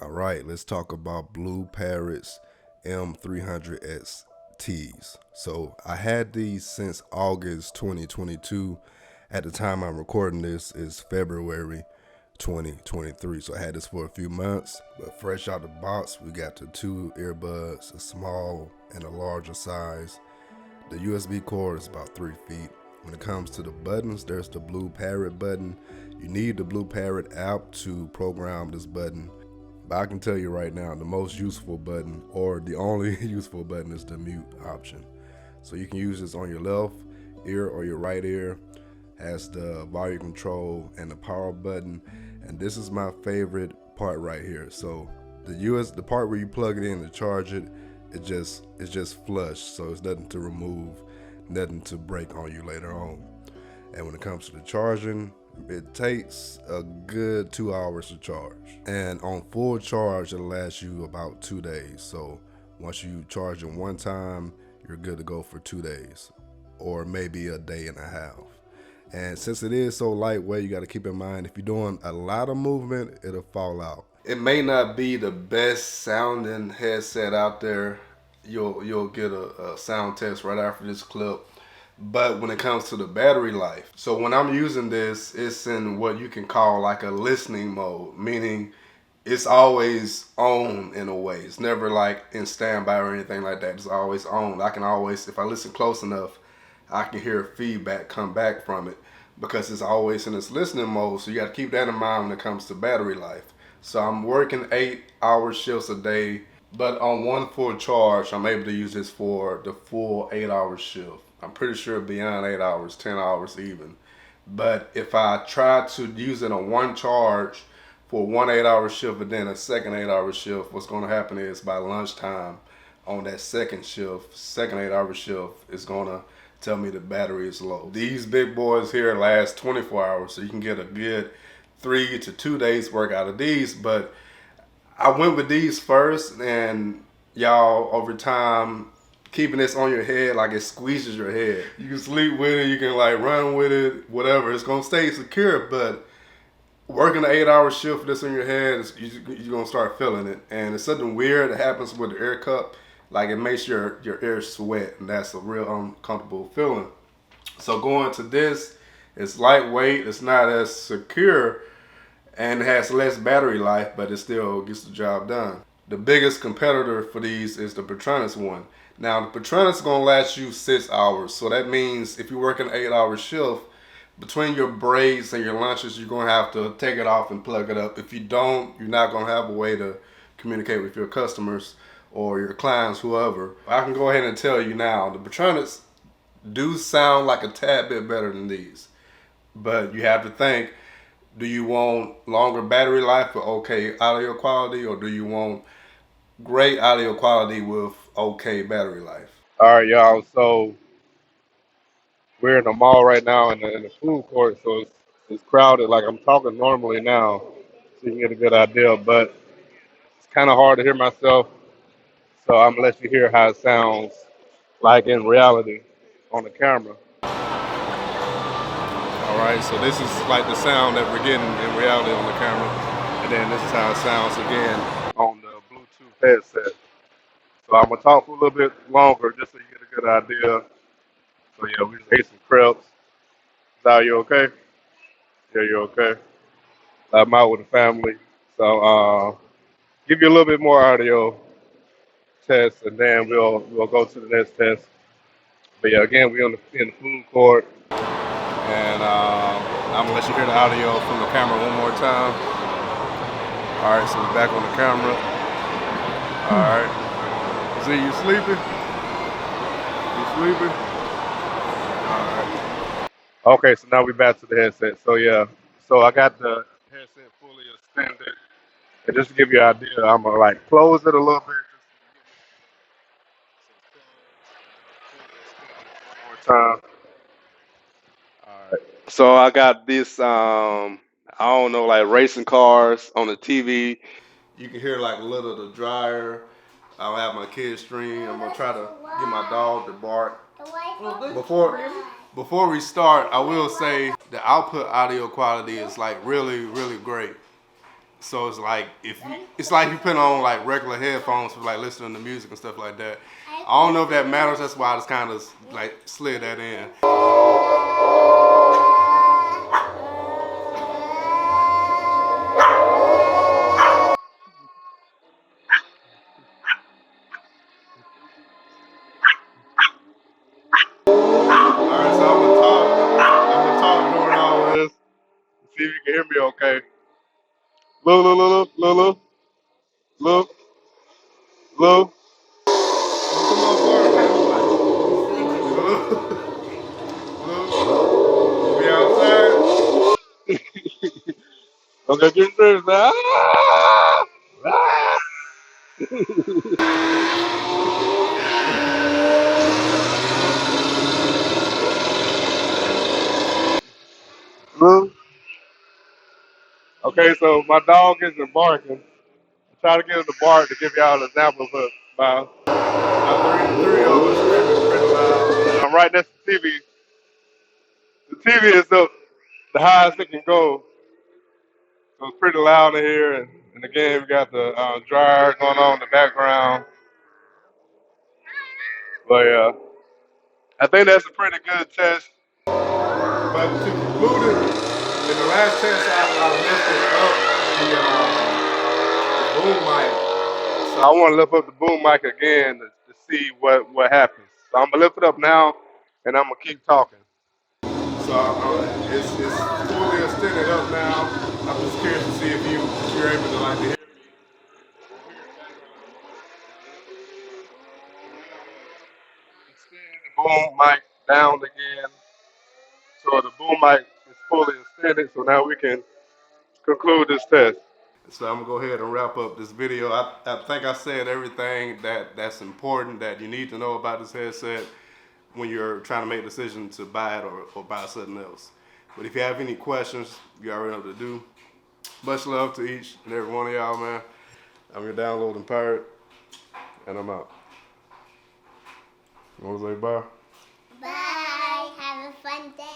All right, let's talk about BlueParrott's M300-XTs. So I had these since August 2022. At the time I'm recording this is February 2023. So I had this for a few months, but fresh out the box, we got the two earbuds, a small and a larger size. The USB cord is about 3 feet. When it comes to the buttons, there's the BlueParrott button. You need the BlueParrott app to program this button. But I can tell you right now, the most useful button, or the only useful button, is the mute option. So you can use this on your left ear or your right ear. Has the volume control and the power button. And this is my favorite part right here. So the part where you plug it in to charge it, it's just flush. So it's nothing to remove, nothing to break on you later on. And when it comes to the charging, it takes a good 2 hours to charge. And on full charge, it'll last you about 2 days. So once you charge it one time, you're good to go for 2 days or maybe a day and a half. And since it is so lightweight, you got to keep in mind, if you're doing a lot of movement, it'll fall out. It may not be the best sounding headset out there. You'll get a sound test right after this clip. But when it comes to the battery life, so when I'm using this, it's in what you can call like a listening mode, meaning it's always on in a way. It's never like in standby or anything like that. It's always on. I can always, if I listen close enough, I can hear feedback come back from it because it's always in this listening mode. So you got to keep that in mind when it comes to battery life. So I'm working 8-hour shifts a day, but on one full charge, I'm able to use this for the full 8-hour shift. I'm pretty sure beyond 8 hours, 10 hours even. But if I try to use it on one charge for one 8-hour shift and then a second 8-hour shift, what's going to happen is by lunchtime on that second shift, second 8-hour shift, is going to tell me the battery is low. These big boys here last 24 hours, so you can get a good 3 to 2 days work out of these. But I went with these first, and y'all, over time, keeping this on your head, like, it squeezes your head. You can sleep with it, you can like run with it, whatever. It's gonna stay secure, but working an 8-hour shift with this on your head, you're gonna start feeling it. And it's something weird that happens with the air cup. Like, it makes your air sweat, and that's a real uncomfortable feeling. So going to this, it's lightweight, it's not as secure, and it has less battery life, but it still gets the job done. The biggest competitor for these is the Plantronics one. Now, the Plantronics is gonna last you 6 hours, so that means if you work an 8-hour shift, between your breaks and your lunches, you're gonna have to take it off and plug it up. If you don't, you're not gonna have a way to communicate with your customers or your clients, whoever. I can go ahead and tell you now, the Plantronics do sound like a tad bit better than these, but you have to think, do you want longer battery life for okay audio quality, or do you want great audio quality with okay battery life? All right, y'all. So we're in the mall right now in the food court, so it's crowded. Like, I'm talking normally now, so you can get a good idea. But it's kind of hard to hear myself, so I'm gonna let you hear how it sounds like in reality on the camera. All right, so this is like the sound that we're getting in reality on the camera, and then this is how it sounds again on the Bluetooth headset. So I'm gonna talk for a little bit longer just so you get a good idea. So yeah, we just ate some crepes. Are you okay? Yeah, you okay? I'm out with the family. So give you a little bit more audio test, and then we'll go to the next test. But yeah, again, we're in the food court, and I'm gonna let you hear the audio from the camera one more time. All right, so we're back on the camera. All right. Z, you sleeping? You sleeping? All right. Okay, so now we're back to the headset. So yeah, so I got the headset fully extended. And just to give you an idea, I'm gonna like close it a little bit. Just one more time. All right. So I got this I don't know, like racing cars on the TV. You can hear like a little of the dryer. I'll have my kids stream. I'm gonna try to get my dog to bark. Before we start, I will say the output audio quality is like really, really great. So it's like it's like you put on like regular headphones for like listening to music and stuff like that. I don't know if that matters. That's why I just kind of like slid that in. Alright, so I'm gonna talk during all this. See if you can hear me okay. Look. Come on, Look. We outside. Okay, get serious now. Look. Okay, so my dog isn't barking. I try to get him to bark to give y'all an example of about three of us screaming pretty loud. And I'm right next to the TV. The TV is up the highest it can go. So it's pretty loud in here. And again, we got the dryer going on in the background. But I think that's a pretty good test. But to conclude it, in the last test I lifted up the boom mic. So I want to lift up the boom mic again to see what happens. So I'm going to lift it up now, and I'm going to keep talking. So it's fully extended up now. I'm just curious to see if you're able to like hear me. Extend the boom mic down again. So the boom mic is fully extended. So now we can conclude this test. So I'm gonna go ahead and wrap up this video. I think I said everything that's important that you need to know about this headset when you're trying to make a decision to buy it or buy something else. But if you have any questions, you already know what to do. Much love to each and every one of y'all, man. I'm your downloading pirate, and I'm out. You wanna say bye? Bye. Have a fun day.